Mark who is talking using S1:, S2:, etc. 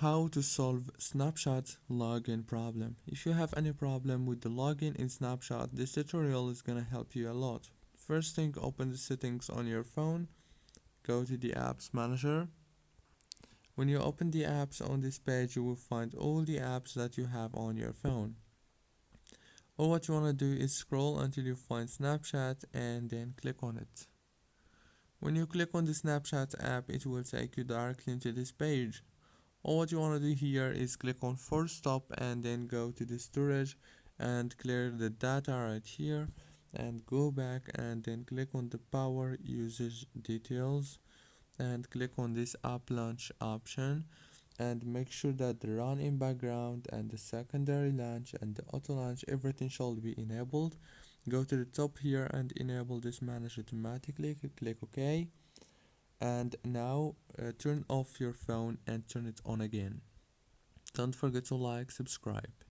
S1: How to solve Snapchat login problem. If you have any problem with the login in Snapchat, this tutorial is gonna help you a lot. First thing, open the settings on your phone, go to the apps manager. When you open the apps on this page, you will find all the apps that you have on your phone. All what you wanna do is scroll until you find Snapchat and then click on it. When you click on the Snapchat app, it will take you directly into this page. All what you want to do here is click on force stop and then go to the storage and clear the data right here and go back and then click on the power usage details and click on this app launch option and make sure that the run in background and the secondary launch and the auto launch everything should be enabled. Go to the top here and enable this manage automatically, click OK, and now turn off your phone and turn it on again. Don't forget to like, subscribe.